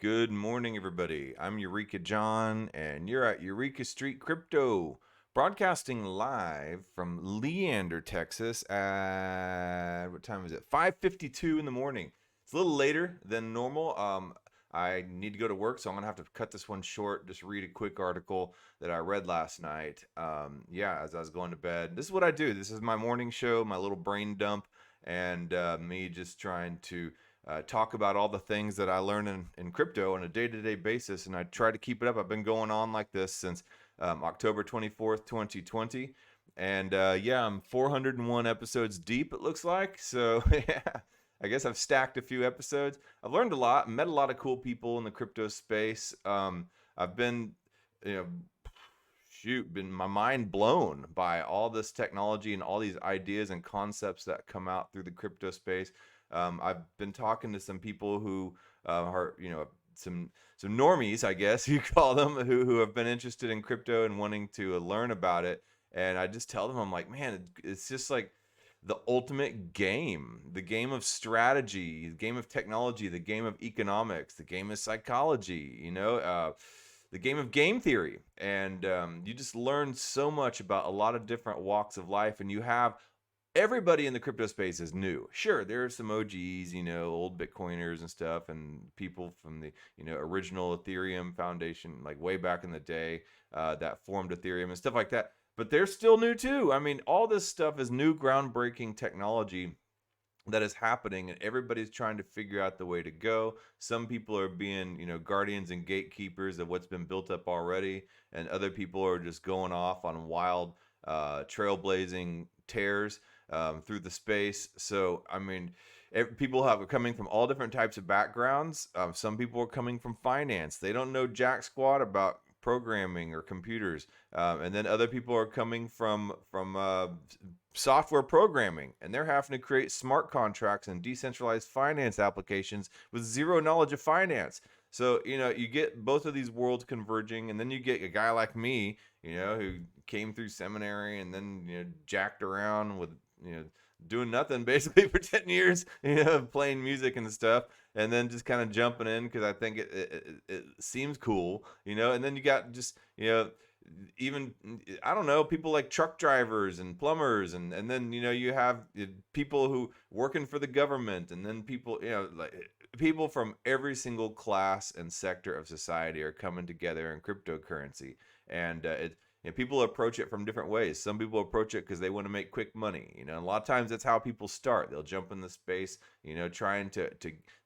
Good morning, everybody. I'm Eureka John, and you're at Eureka Street Crypto, broadcasting live from Leander, Texas at what time is it? 5:52 in the morning. It's a little later than normal. I need to go to work, so I'm gonna have to cut this one short. Just read a quick article that I read last night. As I was going to bed. This is what I do. This is my morning show, my little brain dump, and me just trying to talk about all the things that I learn in crypto on a day-to-day basis, and I try to keep it up. I've been going on like this since October 24th, 2020, and I'm 401 episodes deep, it looks like. So yeah, I guess I've stacked a few episodes. I've learned a lot, met a lot of cool people in the crypto space. I've been, you know, been my mind blown by all this technology and all these ideas and concepts that come out through the crypto space. I've been talking to some people who are, some normies, I guess you call them, who have been interested in crypto and wanting to learn about it. And I just tell them, I'm like, man, it's just like the ultimate game, the game of strategy, the game of technology, the game of economics, the game of psychology, the game of game theory. And you just learn so much about a lot of different walks of life. And you have everybody in the crypto space is new. Sure, there are some OGs, old Bitcoiners and stuff, and people from the, original Ethereum Foundation, like way back in the day, that formed Ethereum and stuff like that. But they're still new too. I mean, all this stuff is new, groundbreaking technology that is happening, and everybody's trying to figure out the way to go. Some people are being, guardians and gatekeepers of what's been built up already, and other people are just going off on wild, trailblazing tears through the space. So, I mean, people have coming from all different types of backgrounds. Some people are coming from finance. They don't know jack squat about programming or computers. And then other people are coming from software programming, and they're having to create smart contracts and decentralized finance applications with zero knowledge of finance. So, you get both of these worlds converging, and then you get a guy like me, who came through seminary and then, jacked around with, doing nothing basically for 10 years, playing music and stuff, and then just kind of jumping in because I think it seems cool, and then you got just, even, I don't know, people like truck drivers and plumbers, and then, you have people who working for the government, and then people, like people from every single class and sector of society are coming together in cryptocurrency. And people approach it from different ways. Some people approach it because they want to make quick money. A lot of times that's how people start. They'll jump in the space, trying to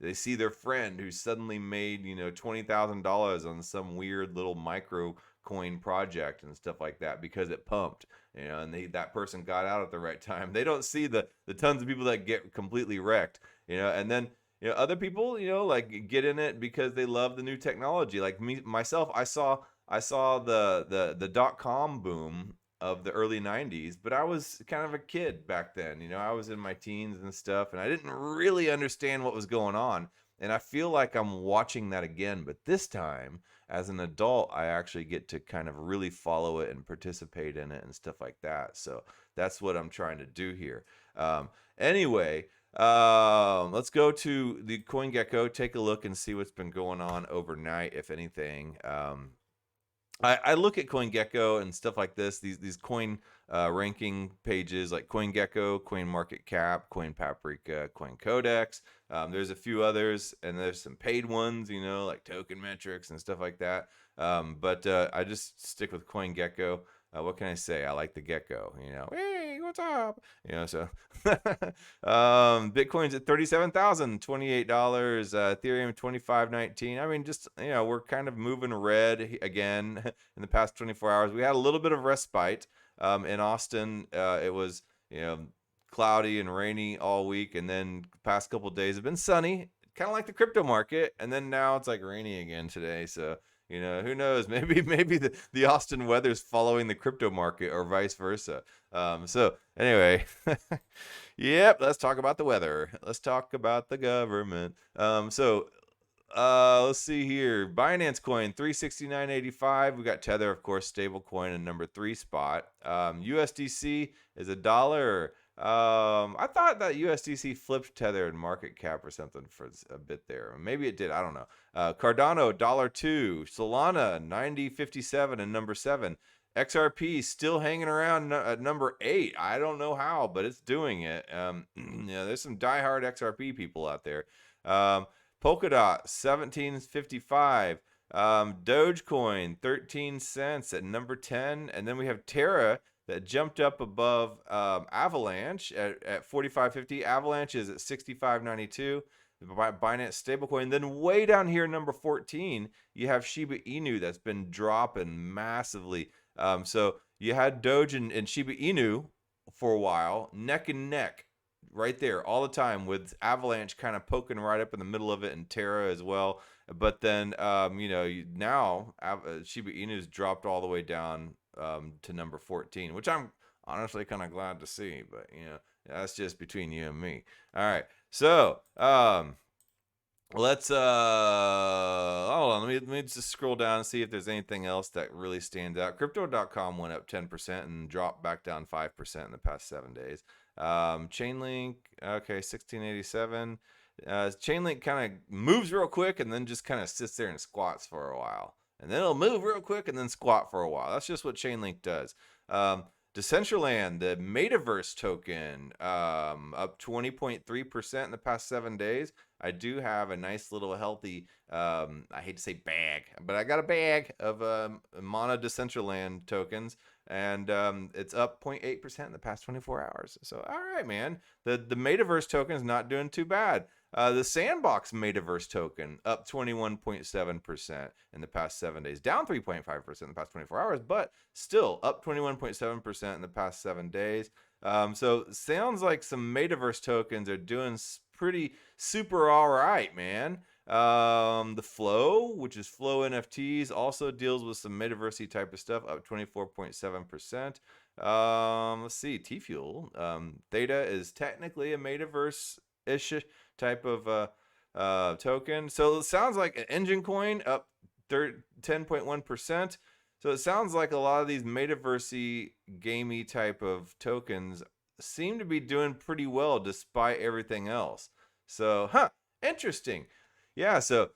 they see their friend who suddenly made, $20,000 on some weird little micro coin project and stuff like that because it pumped, and that person got out at the right time. They don't see the tons of people that get completely wrecked, and then other people, like get in it because they love the new technology. Like myself, I saw the dot-com boom of the early 90s, but I was kind of a kid back then. I was in my teens and stuff, and I didn't really understand what was going on. And I feel like I'm watching that again, but this time as an adult, I actually get to kind of really follow it and participate in it and stuff like that. So that's what I'm trying to do here. Anyway, let's go to the CoinGecko, take a look and see what's been going on overnight, if anything. I look at CoinGecko and stuff like this, these coin ranking pages like CoinGecko, CoinMarketCap, CoinPaprika, CoinCodex. There's a few others, and there's some paid ones, like Token Metrics and stuff like that. But I just stick with CoinGecko. What can I say? I like the gecko, Hey, what's up? So Bitcoin's at $37,028, Ethereum 2519. I mean, just, we're kind of moving red again in the past 24 hours. We had a little bit of respite in Austin. It was, cloudy and rainy all week, and then the past couple of days have been sunny, kind of like the crypto market, and then now it's like rainy again today. So who knows? Maybe the Austin weather's following the crypto market or vice versa. So anyway, yep. Let's talk about the weather. Let's talk about the government. Let's see here. Binance Coin 369.85. We got Tether, of course, stable coin in number 3 spot. USDC is $1. I thought that USDC flipped Tether in market cap or something for a bit there. Maybe it did. I don't know. Cardano $1.02, Solana 90.57 and number 7. XRP still hanging around at number 8. I don't know how, but it's doing it. There's some diehard XRP people out there. Polkadot 17.55. Dogecoin 13 cents at number 10, and then we have Terra that jumped up above Avalanche at 45.50. Avalanche is at 65.92. Binance stablecoin. Then way down here, number 14, you have Shiba Inu that's been dropping massively. So you had Doge and Shiba Inu for a while, neck and neck, right there all the time, with Avalanche kind of poking right up in the middle of it, and Terra as well. But then, now Shiba Inu's dropped all the way down to number 14, which I'm honestly kind of glad to see. But that's just between you and me. All right, so let's hold on. Let me just scroll down and see if there's anything else that really stands out. Crypto.com went up 10% and dropped back down 5% in the past 7 days. Chainlink, okay, 1687. Chainlink kind of moves real quick and then just kind of sits there and squats for a while, and then it'll move real quick and then squat for a while. That's just what Chainlink does. Decentraland, the Metaverse token, up 20.3% in the past 7 days. I do have a nice little healthy, I hate to say bag, but I got a bag of Mana Decentraland tokens, and it's up 0.8% in the past 24 hours. So, all right, man. The Metaverse token is not doing too bad. The Sandbox Metaverse token up 21.7% in the past 7 days, down 3.5% in the past 24 hours, but still up 21.7% in the past 7 days. So sounds like some Metaverse tokens are doing pretty super all right, man. The Flow, which is Flow NFTs, also deals with some Metaverse type of stuff, up 24.7%. Let's see, T-Fuel. Theta is technically a Metaverse-ish type of token. So it sounds like an Engine Coin up 10.1%. So it sounds like a lot of these Metaverse-y, gamey type of tokens seem to be doing pretty well despite everything else. So, interesting. Yeah, so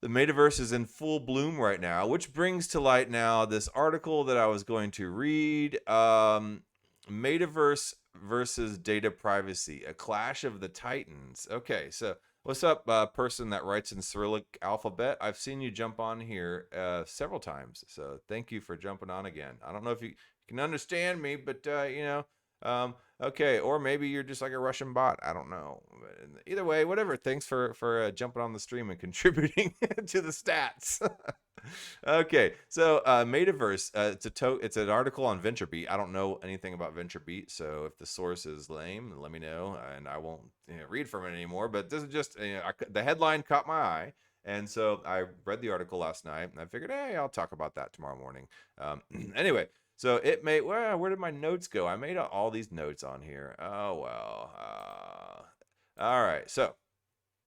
the Metaverse is in full bloom right now, which brings to light now this article that I was going to read. Metaverse versus data privacy, a clash of the titans. Okay, so what's up, person that writes in Cyrillic alphabet? I've seen you jump on here several times, so thank you for jumping on again. I don't know if you can understand me, but okay, or maybe you're just like a Russian bot. I don't know. Either way, whatever. Thanks for jumping on the stream and contributing to the stats. Okay, so Metaverse, it's an article on VentureBeat. I don't know anything about VentureBeat, so if the source is lame, let me know, and I won't read from it anymore. But this is just the headline caught my eye, and so I read the article last night, and I figured, hey, I'll talk about that tomorrow morning. Anyway, so where did my notes go? I made all these notes on here. Oh well. All right, so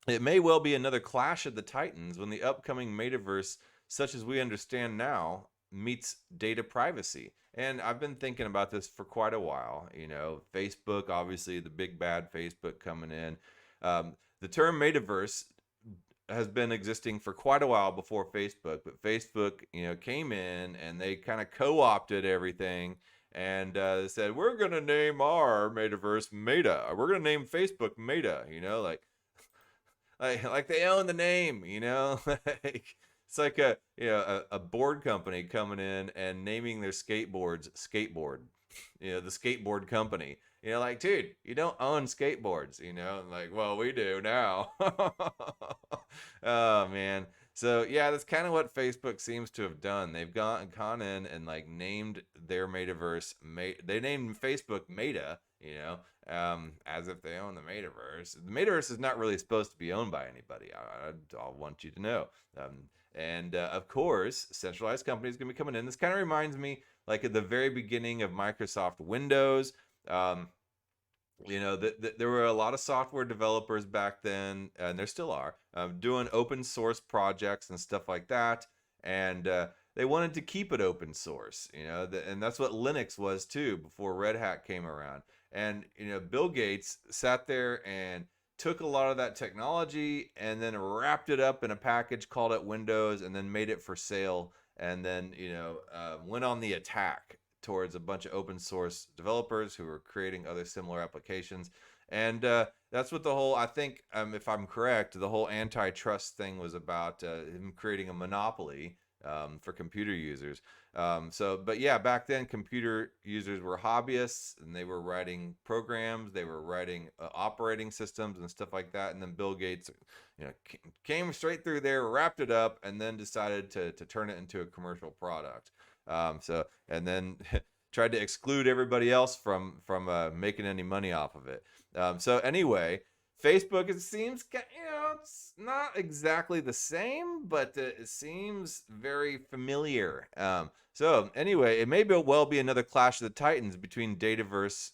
it may well be another clash of the titans when the upcoming Metaverse, such as we understand now, meets data privacy. And I've been thinking about this for quite a while. Facebook, obviously, the big bad Facebook coming in. The term Metaverse has been existing for quite a while before Facebook, but Facebook, came in and they kind of co-opted everything and said, we're going to name our Metaverse Meta. We're going to name Facebook Meta, like they own the name, like it's like a board company coming in and naming their skateboards Skateboard, the skateboard company. Like, dude, you don't own skateboards, like, well, we do now. Oh man. So yeah, that's kind of what Facebook seems to have done. They've gone in and like named their Metaverse. They named Facebook Meta, as if they own the Metaverse. The Metaverse is not really supposed to be owned by anybody. I want you to know. And of course, centralized companies going to be coming in. This kind of reminds me, like at the very beginning of Microsoft Windows. There were a lot of software developers back then, and there still are, doing open source projects and stuff like that. And they wanted to keep it open source, and that's what Linux was too before Red Hat came around. And Bill Gates sat there and took a lot of that technology and then wrapped it up in a package, called it Windows, and then made it for sale, and then went on the attack towards a bunch of open source developers who were creating other similar applications. And that's what the whole, I think, if I'm correct, the whole antitrust thing was about him creating a monopoly for computer users. But yeah, back then computer users were hobbyists, and they were writing programs, they were writing operating systems and stuff like that. And then Bill Gates, came straight through there, wrapped it up, and then decided to turn it into a commercial product. And then tried to exclude everybody else from making any money off of it. So anyway, Facebook, it seems, it's not exactly the same, but it seems very familiar. So anyway, it may well be another clash of the titans between Dataverse,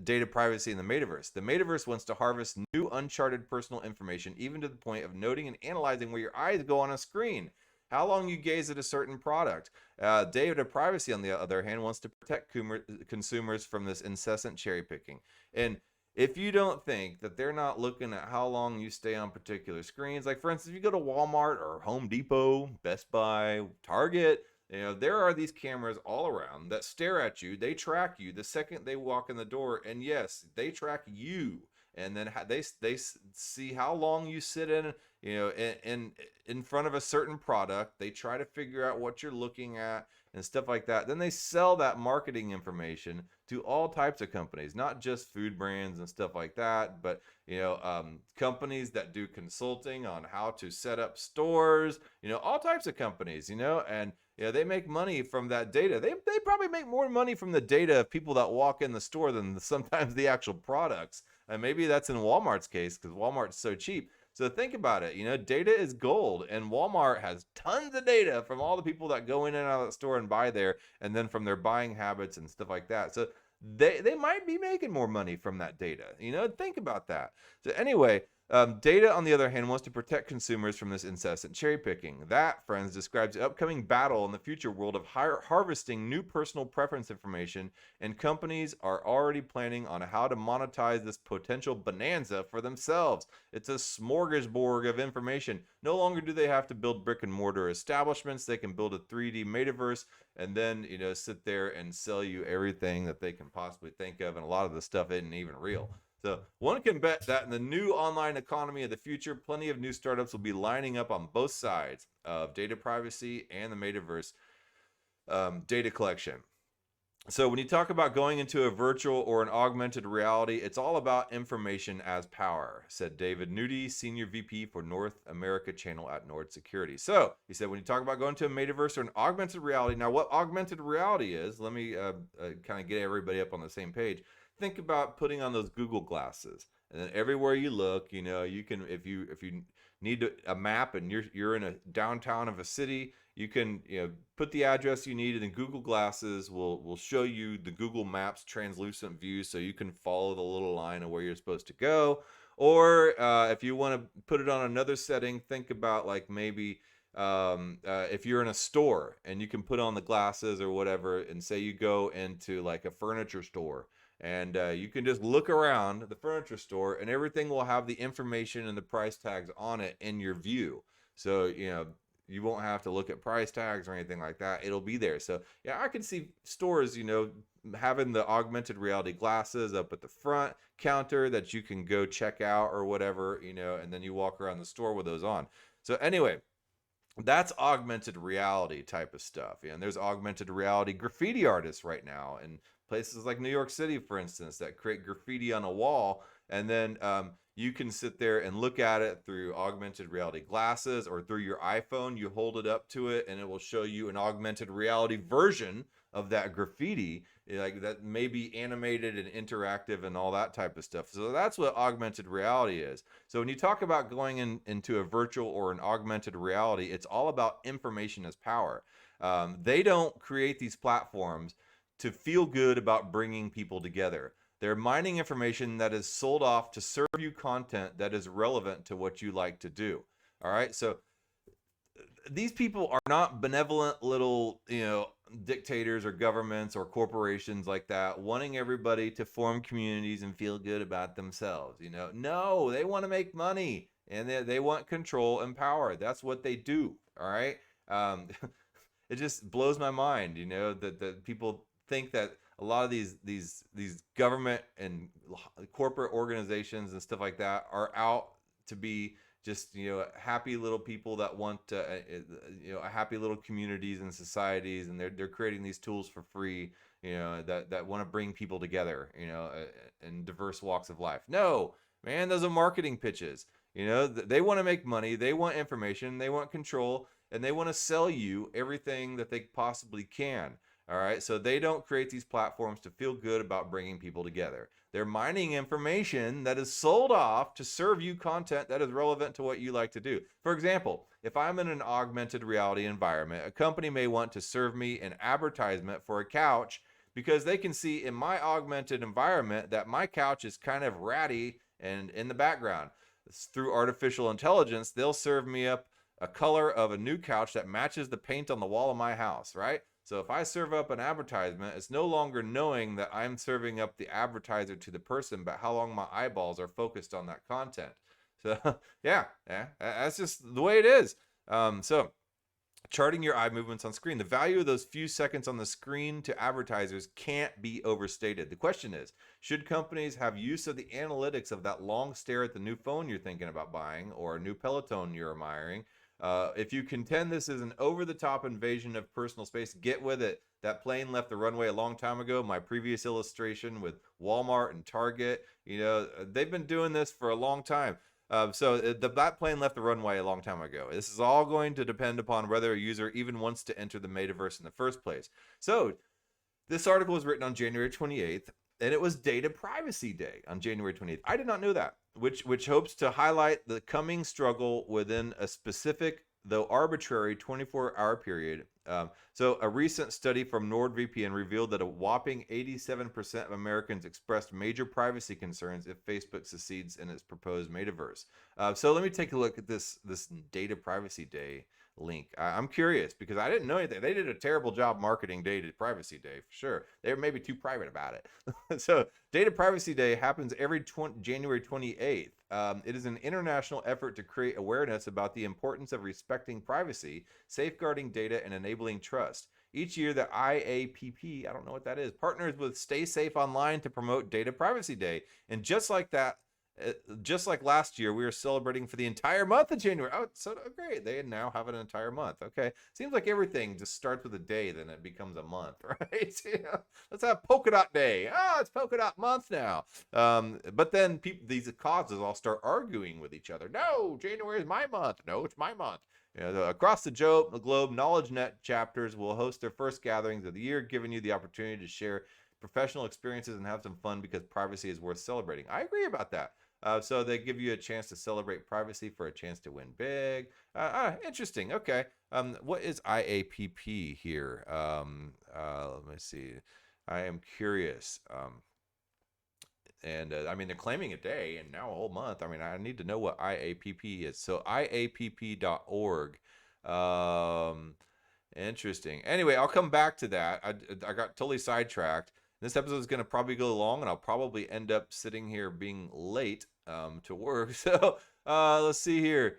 data privacy, and the Metaverse. The Metaverse wants to harvest new uncharted personal information, even to the point of noting and analyzing where your eyes go on a screen, how long you gaze at a certain product. Data privacy, on the other hand, wants to protect consumers from this incessant cherry picking. And if you don't think that they're not looking at how long you stay on particular screens, like for instance, if you go to Walmart or Home Depot, Best Buy, Target, there are these cameras all around that stare at you. They track you the second they walk in the door, and yes, they track you. And then they see how long you sit in front of a certain product. They try to figure out what you're looking at and stuff like that. Then they sell that marketing information to all types of companies, not just food brands and stuff like that, but companies that do consulting on how to set up stores, all types of companies, and they make money from that data. They probably make more money from the data of people that walk in the store than sometimes the actual products. And maybe that's in Walmart's case, because Walmart's so cheap. So think about it. Data is gold, and Walmart has tons of data from all the people that go in and out of the store and buy there, and then from their buying habits and stuff like that. So they might be making more money from that data. Think about that. So anyway, data, on the other hand, wants to protect consumers from this incessant cherry picking. That, friends, describes the upcoming battle in the future world of harvesting new personal preference information, and companies are already planning on how to monetize this potential bonanza for themselves. It's a smorgasbord of information. No longer do they have to build brick and mortar establishments. They can build a 3D metaverse and then sit there and sell you everything that they can possibly think of, and a lot of the stuff isn't even real. So one can bet that in the new online economy of the future, plenty of new startups will be lining up on both sides of data privacy and the Metaverse data collection. So when you talk about going into a virtual or an augmented reality, it's all about information as power, said David Nudie, Senior VP for North America Channel at Nord Security. So he said, when you talk about going to a metaverse or an augmented reality, now what augmented reality is, let me kind of get everybody up on the same page. Think about putting on those Google glasses, and then everywhere you look, you can, if you need a map and you're in a downtown of a city, you can put the address you need, and then Google glasses will show you the Google Maps translucent view, so you can follow the little line of where you're supposed to go. Or if you want to put it on another setting, think about like maybe if you're in a store and you can put on the glasses or whatever, and say you go into like a furniture store, and you can just look around the furniture store, and everything will have the information and the price tags on it in your view. So you won't have to look at price tags or anything like that. It'll be there. So yeah, I can see stores having the augmented reality glasses up at the front counter that you can go check out or whatever, and then you walk around the store with those on. So anyway, that's augmented reality type of stuff. And there's augmented reality graffiti artists right now, and places like New York City, for instance, that create graffiti on a wall, and then you can sit there and look at it through augmented reality glasses, or through your iPhone. You hold it up to it and it will show you an augmented reality version of that graffiti, like that may be animated and interactive and all that type of stuff. So that's what augmented reality is. So when you talk about going into a virtual or an augmented reality, it's all about information as power. They don't create these platforms to feel good about bringing people together. They're mining information that is sold off to serve you content that is relevant to what you like to do. All right. So these people are not benevolent little, dictators or governments or corporations like that, wanting everybody to form communities and feel good about themselves. No, they want to make money and they want control and power. That's what they do. All right. Um, it just blows my mind, that people think that a lot of these government and corporate organizations and stuff like that are out to be just happy little people that want happy little communities and societies, and they're creating these tools for free, that want to bring people together, in diverse walks of life. No, man, those are marketing pitches. They want to make money, they want information, they want control, and they want to sell you everything that they possibly can. All right, so they don't create these platforms to feel good about bringing people together. They're mining information that is sold off to serve you content that is relevant to what you like to do. For example, if I'm in an augmented reality environment, a company may want to serve me an advertisement for a couch because they can see in my augmented environment that my couch is kind of ratty and in the background. Through artificial intelligence, they'll serve me up a color of a new couch that matches the paint on the wall of my house, right? So if I serve up an advertisement, it's no longer knowing that I'm serving up the advertiser to the person, but how long my eyeballs are focused on that content. So yeah, that's just the way it is. So charting your eye movements on screen. The value of those few seconds on the screen to advertisers can't be overstated. The question is, should companies have use of the analytics of that long stare at the new phone you're thinking about buying or a new Peloton you're admiring? If you contend this is an over-the-top invasion of personal space, get with it. That plane left the runway a long time ago. My previous illustration with Walmart and Target, they've been doing this for a long time. That plane left the runway a long time ago. This is all going to depend upon whether a user even wants to enter the metaverse in the first place. So this article was written on January 28th, and it was Data Privacy Day on January 28th. I did not know that, which hopes to highlight the coming struggle within a specific, though arbitrary, 24-hour period. So a recent study from NordVPN revealed that a whopping 87% of Americans expressed major privacy concerns if Facebook succeeds in its proposed metaverse. So let me take a look at this Data Privacy Day link. I'm curious because I didn't know anything. They did a terrible job marketing Data Privacy Day for sure. They were maybe too private about it. So Data Privacy Day happens every January 28th. It is an international effort to create awareness about the importance of respecting privacy, safeguarding data, and enabling trust. Each year, the IAPP, I don't know what that is, partners with Stay Safe Online to promote Data Privacy Day. And just like that, just like last year, we were celebrating for the entire month of January. Oh, so great. They now have an entire month. Okay. Seems like everything just starts with a day, then it becomes a month, right? Let's have Polka Dot Day. Oh, it's Polka Dot Month now. But then these causes all start arguing with each other. No, January is my month. No, it's my month. Across the globe, KnowledgeNet chapters will host their first gatherings of the year, giving you the opportunity to share professional experiences and have some fun because privacy is worth celebrating. I agree about that. So they give you a chance to celebrate privacy for a chance to win big. Interesting. Okay. What is IAPP here? Let me see. I am curious. I mean, they're claiming a day and now a whole month. I mean, I need to know what IAPP is. So IAPP.org. Interesting. Anyway, I'll come back to that. I got totally sidetracked. This episode is going to probably go long, and I'll probably end up sitting here being late to work. So let's see here.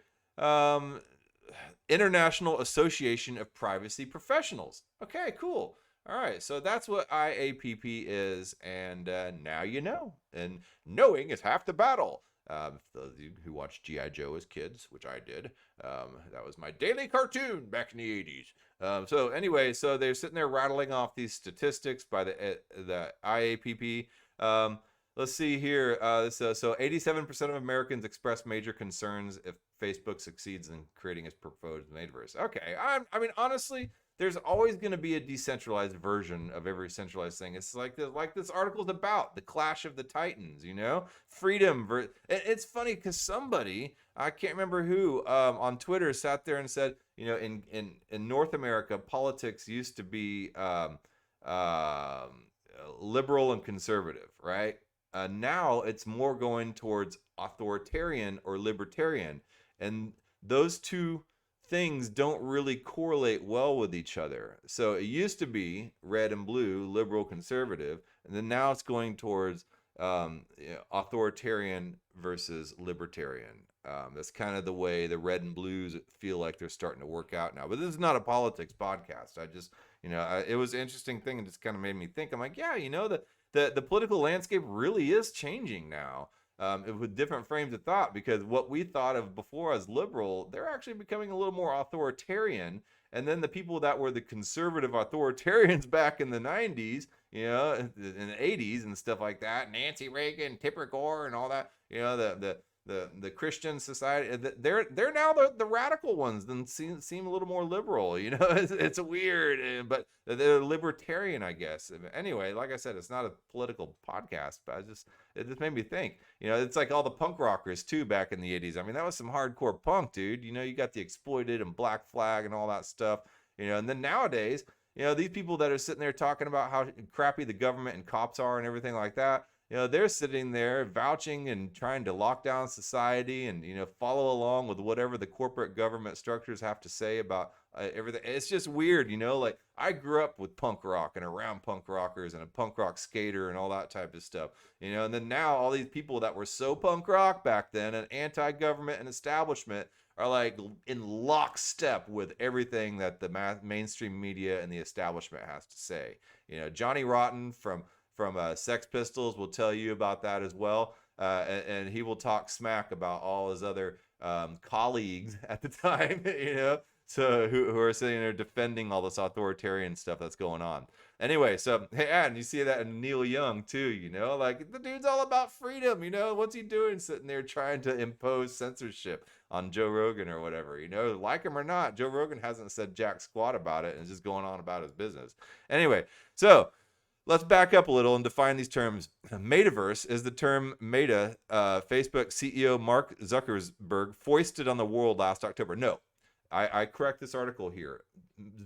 International Association of Privacy Professionals. Okay, cool. All right, so that's what IAPP is, and now you know. And knowing is half the battle. Those of you who watched G.I. Joe as kids, which I did, that was my daily cartoon back in the 80s. So anyway, so they're sitting there rattling off these statistics by the IAPP. Let's see here. So 87% of Americans express major concerns if Facebook succeeds in creating its proposed metaverse. Okay, I mean, honestly, there's always going to be a decentralized version of every centralized thing. It's like this article's about the clash of the titans, freedom. It's funny because somebody, I can't remember who, on Twitter sat there and said, in North America, politics used to be liberal and conservative, right? Now it's more going towards authoritarian or libertarian, and those two things don't really correlate well with each other. So it used to be red and blue, liberal, conservative, and then now it's going towards authoritarian versus libertarian. That's kind of the way the red and blues feel like they're starting to work out now. But this is not a politics podcast. I just, it was an interesting thing and just kind of made me think. I'm like, yeah, the political landscape really is changing now. With different frames of thought, because what we thought of before as liberal, they're actually becoming a little more authoritarian. And then the people that were the conservative authoritarians back in the 90s, in the 80s and stuff like that, Nancy Reagan, Tipper Gore, and all that, the Christian society, they're now the radical ones, then seem a little more liberal. It's weird, but they're libertarian, I guess. Anyway, like I said, it's not a political podcast, but it just made me think. It's like all the punk rockers too back in the 80s. I mean, that was some hardcore punk, dude. You got the Exploited and Black Flag and all that stuff. And then nowadays, these people that are sitting there talking about how crappy the government and cops are and everything like that, they're sitting there vouching and trying to lock down society and, follow along with whatever the corporate government structures have to say about everything. It's just weird, like I grew up with punk rock and around punk rockers and a punk rock skater and all that type of stuff, and then now all these people that were so punk rock back then and anti-government and establishment are like in lockstep with everything that the mainstream media and the establishment has to say. Johnny Rotten from Sex Pistols will tell you about that as well. And he will talk smack about all his other colleagues at the time, so who are sitting there defending all this authoritarian stuff that's going on. Anyway, so, hey, and you see that in Neil Young too, like the dude's all about freedom, what's he doing sitting there trying to impose censorship on Joe Rogan or whatever, like him or not, Joe Rogan hasn't said jack squat about it and is just going on about his business. Anyway, so let's back up a little and define these terms. Metaverse is the term Meta, Facebook CEO Mark Zuckerberg foisted on the world last October. No, I correct this article here.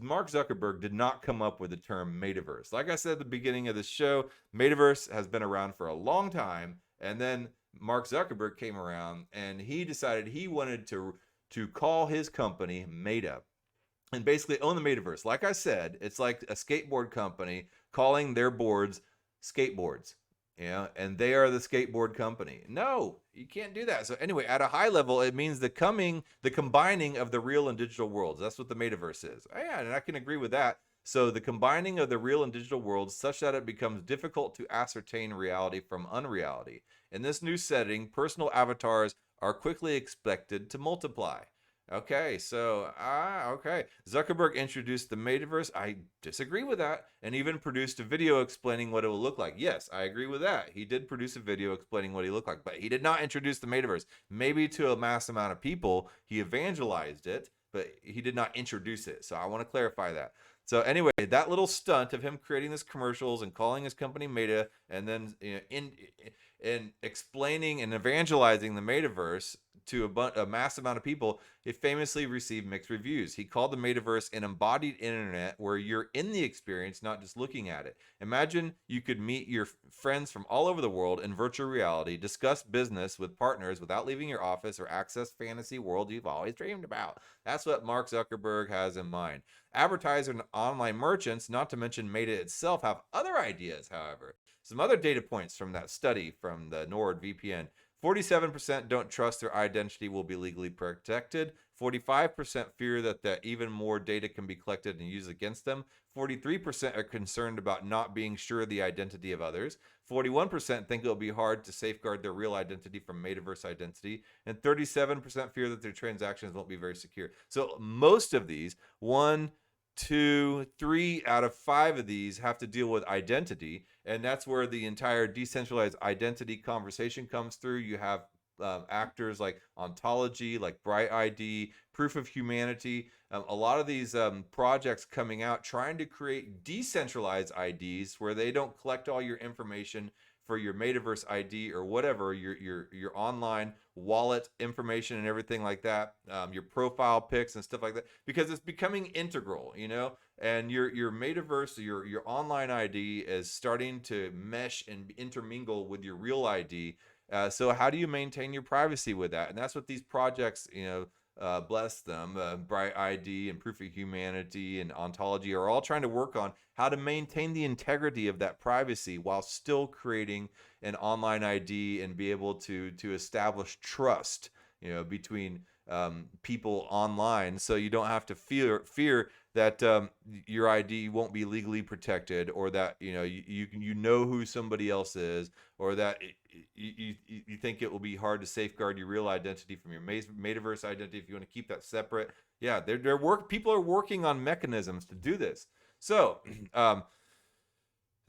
Mark Zuckerberg did not come up with the term Metaverse. Like I said at the beginning of the show, Metaverse has been around for a long time, and then Mark Zuckerberg came around and he decided he wanted to call his company Meta and basically own the Metaverse. Like I said, it's like a skateboard company calling their boards skateboards, and they are the skateboard company. No, you can't do that. So anyway, at a high level, it means the combining of the real and digital worlds. That's what the Metaverse is. Yeah, and I can agree with that. So the combining of the real and digital worlds such that it becomes difficult to ascertain reality from unreality. In this new setting, personal avatars are quickly expected to multiply. Okay, so, okay. Zuckerberg introduced the Metaverse. I disagree with that, and even produced a video explaining what it will look like. Yes, I agree with that. He did produce a video explaining what he looked like, but he did not introduce the Metaverse. Maybe to a mass amount of people, he evangelized it, but he did not introduce it. So I want to clarify that. So anyway, that little stunt of him creating this commercials and calling his company Meta, and then in explaining and evangelizing the Metaverse to a mass amount of people, it famously received mixed reviews. He called the Metaverse an embodied internet where you're in the experience, not just looking at it. Imagine you could meet your friends from all over the world in virtual reality, discuss business with partners without leaving your office, or access fantasy world you've always dreamed about. That's what Mark Zuckerberg has in mind. Advertisers and online merchants, not to mention Meta itself, have other ideas, however. Some other data points from that study from the NordVPN. 47% don't trust their identity will be legally protected. 45% fear that even more data can be collected and used against them. 43% are concerned about not being sure of the identity of others. 41% think it will be hard to safeguard their real identity from Metaverse identity. And 37% fear that their transactions won't be very secure. So most of these, 1, 2, 3 out of 5 of these have to deal with identity, and that's where the entire decentralized identity conversation comes through. You have actors like Ontology, like Bright ID, Proof of Humanity, a lot of these projects coming out trying to create decentralized IDs where they don't collect all your information for your Metaverse ID or whatever, your online wallet information and everything like that, your profile pics and stuff like that, because it's becoming integral, and your Metaverse, your online ID is starting to mesh and intermingle with your real ID. So how do you maintain your privacy with that? And that's what these projects, bless them, Bright ID and Proof of Humanity and Ontology are all trying to work on how to maintain the integrity of that privacy while still creating an online ID and be able to establish trust, between people online, so you don't have to fear that your ID won't be legally protected, or that you know who somebody else is, or that you think it will be hard to safeguard your real identity from your metaverse identity if you want to keep that separate. Yeah, people are working on mechanisms to do this. So,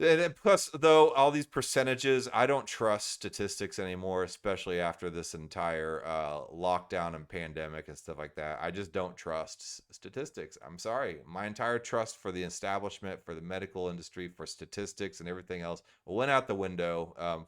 and plus, though, all these percentages, I don't trust statistics anymore, especially after this entire lockdown and pandemic and stuff like that. I just don't trust statistics. I'm sorry. My entire trust for the establishment, for the medical industry, for statistics and everything else went out the window. I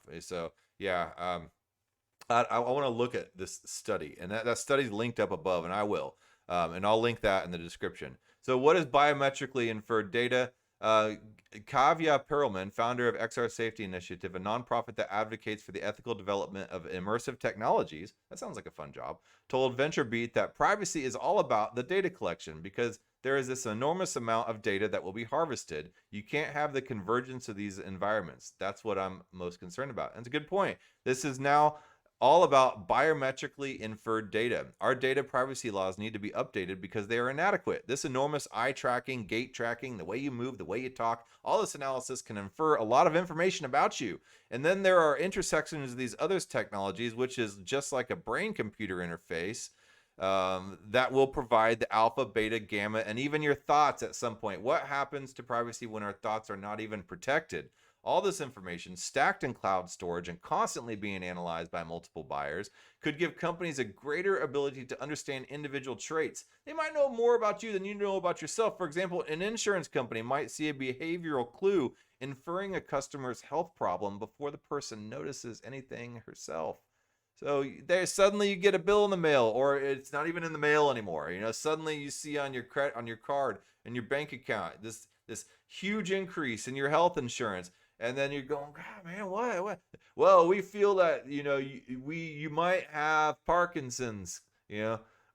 want to look at this study, and that study's linked up above, and I will. And I'll link that in the description. So what is biometrically inferred data? Kavya Perelman, founder of XR Safety Initiative, a nonprofit that advocates for the ethical development of immersive technologies, that sounds like a fun job, told VentureBeat that privacy is all about the data collection because there is this enormous amount of data that will be harvested. You can't have the convergence of these environments. That's what I'm most concerned about. And it's a good point. This is now all about biometrically inferred data. Our data privacy laws need to be updated because they are inadequate. This enormous eye tracking, gait tracking, the way you move, the way you talk, all this analysis can infer a lot of information about you. And then there are intersections of these other technologies, which is just like a brain-computer interface, that will provide the alpha, beta, gamma, and even your thoughts at some point. What happens to privacy when our thoughts are not even protected? All this information stacked in cloud storage and constantly being analyzed by multiple buyers could give companies a greater ability to understand individual traits. They might know more about you than you know about yourself. For example, an insurance company might see a behavioral clue inferring a customer's health problem before the person notices anything herself. So there, suddenly you get a bill in the mail, or it's not even in the mail anymore. Suddenly you see on your card and your bank account this huge increase in your health insurance. And then you're going, God, man, what? Well, we feel that you might have Parkinson's.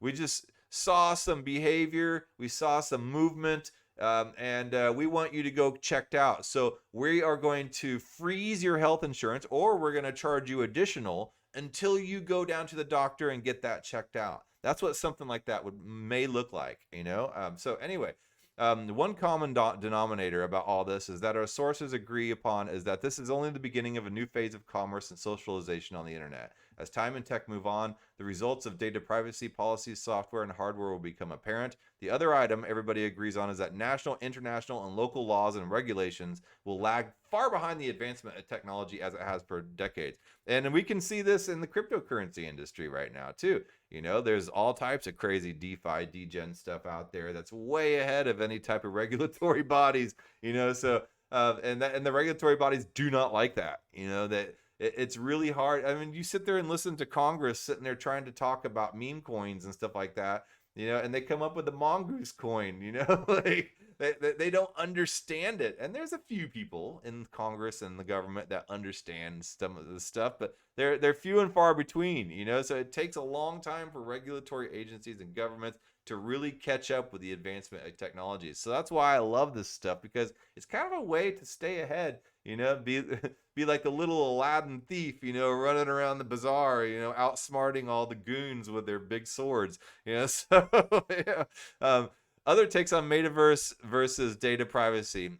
We just saw some behavior, we saw some movement, and we want you to go checked out. So we are going to freeze your health insurance, or we're going to charge you additional until you go down to the doctor and get that checked out. That's what something like that may look like. So anyway. One common denominator about all this is that our sources agree upon is that this is only the beginning of a new phase of commerce and socialization on the internet. As time and tech move on, the results of data privacy policies, software, and hardware will become apparent. The other item everybody agrees on is that national, international, and local laws and regulations will lag far behind the advancement of technology as it has for decades. And we can see this in the cryptocurrency industry right now, too. There's all types of crazy DeFi, degen stuff out there that's way ahead of any type of regulatory bodies, so and the regulatory bodies do not like that. It's really hard. I mean, you sit there and listen to Congress sitting there trying to talk about meme coins and stuff like that, and they come up with the mongoose coin, like they don't understand it. And there's a few people in Congress and the government that understand some of this stuff, but they're few and far between, so it takes a long time for regulatory agencies and governments to really catch up with the advancement of technologies. So that's why I love this stuff, because it's kind of a way to stay ahead, be like the little Aladdin thief, running around the bazaar, outsmarting all the goons with their big swords, so yeah. Other takes on metaverse versus data privacy.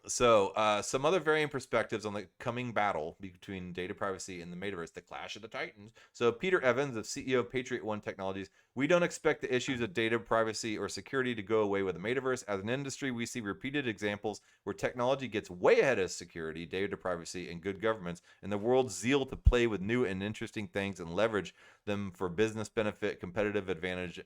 Some other varying perspectives on the coming battle between data privacy and the metaverse, the clash of the titans. So Peter Evans, the CEO of Patriot One Technologies, we don't expect the issues of data privacy or security to go away with the metaverse. As an industry, we see repeated examples where technology gets way ahead of security, data privacy, and good governments, and the world's zeal to play with new and interesting things and leverage them for business benefit, competitive advantage,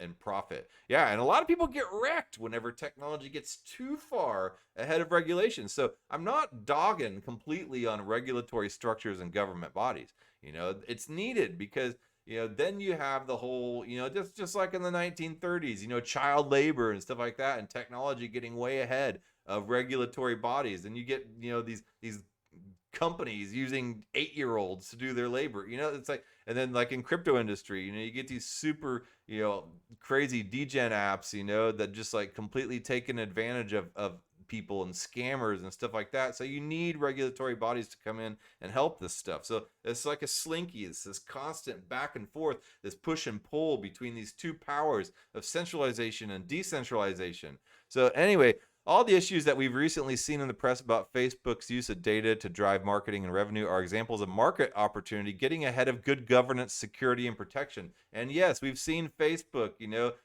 and profit. Yeah, and a lot of people get wrecked whenever technology gets too far ahead of regulations. So I'm not dogging completely on regulatory structures and government bodies. It's needed because then you have the whole, just like in the 1930s, child labor and stuff like that, and technology getting way ahead of regulatory bodies, and you get these companies using 8-year-olds to do their labor. It's like, and then like in crypto industry, you get these super, crazy degen apps, that just like completely taking advantage of people and scammers and stuff like that. So you need regulatory bodies to come in and help this stuff. So it's like a slinky. It's this constant back and forth, this push and pull between these two powers of centralization and decentralization. So anyway, all the issues that we've recently seen in the press about Facebook's use of data to drive marketing and revenue are examples of market opportunity getting ahead of good governance, security, and protection. And yes, we've seen Facebook,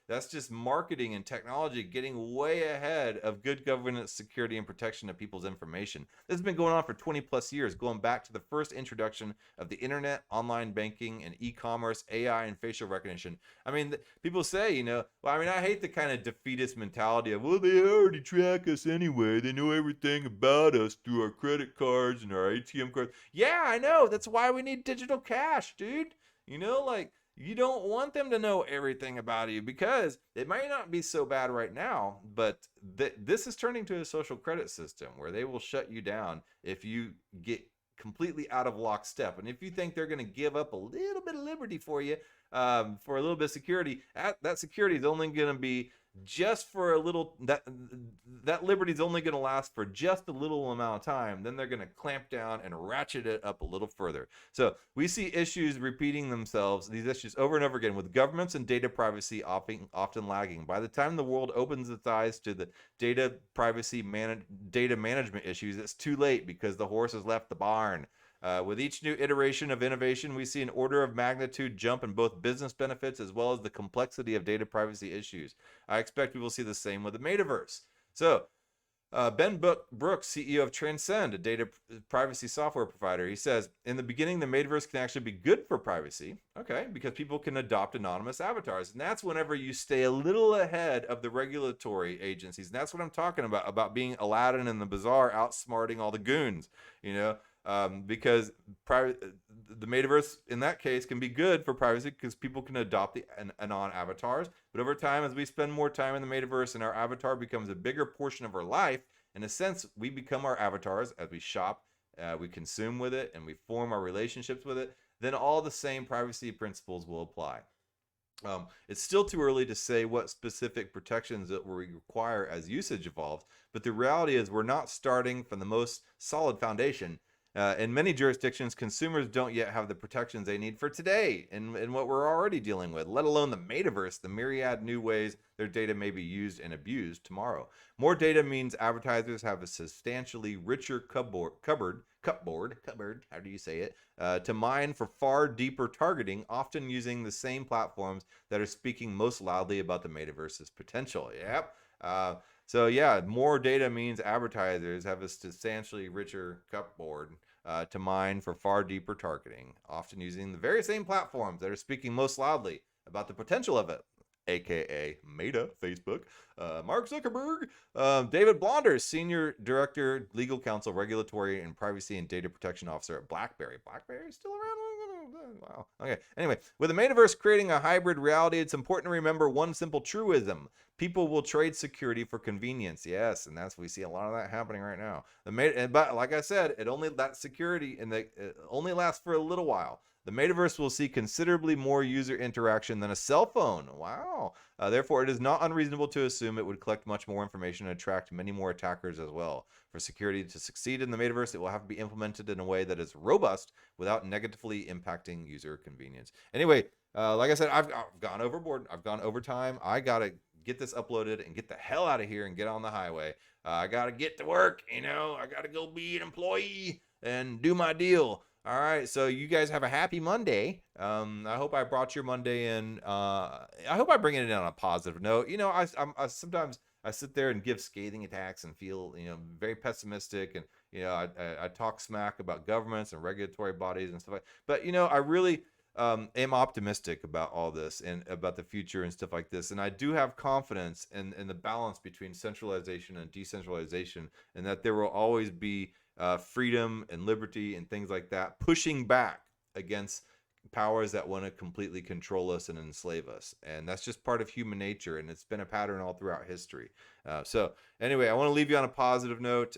that's just marketing and technology getting way ahead of good governance, security, and protection of people's information. This has been going on for 20 plus years, going back to the first introduction of the internet, online banking, and e-commerce, AI, and facial recognition. I mean, people say, I hate the kind of defeatist mentality of, well, they already track us anyway. They know everything about us through our credit cards and our ATM cards. Yeah, I know. That's why we need digital cash, dude. Like, you don't want them to know everything about you because it might not be so bad right now, but this is turning to a social credit system where they will shut you down if you get completely out of lockstep. And if you think they're going to give up a little bit of liberty for you, for a little bit of security, that security is only going to be just for a little, that liberty is only going to last for just a little amount of time. Then they're going to clamp down and ratchet it up a little further. So we see issues repeating themselves, these issues over and over again, with governments and data privacy often lagging. By the time the world opens its eyes to the data privacy data management issues, it's too late because the horse has left the barn. With each new iteration of innovation, we see an order of magnitude jump in both business benefits as well as the complexity of data privacy issues. I expect we will see the same with the Metaverse. So, Ben Brooks, CEO of Transcend, a data privacy software provider, he says, in the beginning, the Metaverse can actually be good for privacy, okay, because people can adopt anonymous avatars. And that's whenever you stay a little ahead of the regulatory agencies. And that's what I'm talking about being Aladdin in the bazaar, outsmarting all the goons, because the Metaverse in that case can be good for privacy because people can adopt the anon avatars. But over time, as we spend more time in the Metaverse and our avatar becomes a bigger portion of our life, in a sense, we become our avatars as we shop, we consume with it, and we form our relationships with it, then all the same privacy principles will apply. It's still too early to say what specific protections it will require as usage evolves, but the reality is we're not starting from the most solid foundation. In many jurisdictions, consumers don't yet have the protections they need for today and what we're already dealing with, let alone the Metaverse, the myriad new ways their data may be used and abused tomorrow. More data means advertisers have a substantially richer cupboard, how do you say it, to mine for far deeper targeting, often using the same platforms that are speaking most loudly about the Metaverse's potential. Yep. So yeah, more data means advertisers have a substantially richer cupboard to mine for far deeper targeting, often using the very same platforms that are speaking most loudly about the potential of it, aka Meta, Facebook, Mark Zuckerberg, David Blonder, Senior Director, Legal Counsel, Regulatory and Privacy and Data Protection Officer at BlackBerry. BlackBerry is still around? Wow. Okay. Anyway, with the Metaverse creating a hybrid reality, it's important to remember one simple truism. People will trade security for convenience. Yes, and we see a lot of that happening right now. But like I said, that security it only lasts for a little while. The Metaverse will see considerably more user interaction than a cell phone. Wow. Therefore, it is not unreasonable to assume it would collect much more information and attract many more attackers as well. For security to succeed in the Metaverse, it will have to be implemented in a way that is robust without negatively impacting user convenience. Anyway, like I said, I've gone overboard. I've gone overtime. I got to get this uploaded and get the hell out of here and get on the highway. I got to get to work. I got to go be an employee and do my deal. All right, so you guys have a happy Monday. I hope I brought your Monday in. I hope I bring it in on a positive note. I sometimes I sit there and give scathing attacks and feel very pessimistic, and I talk smack about governments and regulatory bodies and stuff like. But I really am optimistic about all this and about the future and stuff like this. And I do have confidence in the balance between centralization and decentralization, and that there will always be freedom and liberty and things like that, pushing back against powers that want to completely control us and enslave us. And that's just part of human nature, and it's been a pattern all throughout history. So anyway, I want to leave you on a positive note.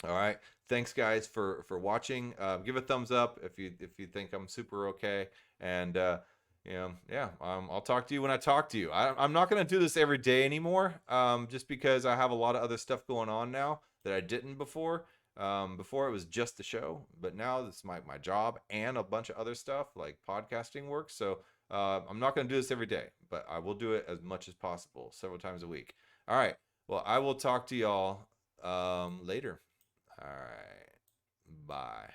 All right. Thanks, guys, for watching. Give a thumbs up if you think I'm super okay. And yeah, I'll talk to you when I talk to you. I'm not gonna do this every day anymore. Just because I have a lot of other stuff going on now that I didn't before. Before it was just the show, but now it's my job and a bunch of other stuff like podcasting work. So I'm not gonna do this every day, but I will do it as much as possible, several times a week. All right. Well, I will talk to y'all later. All right. Bye.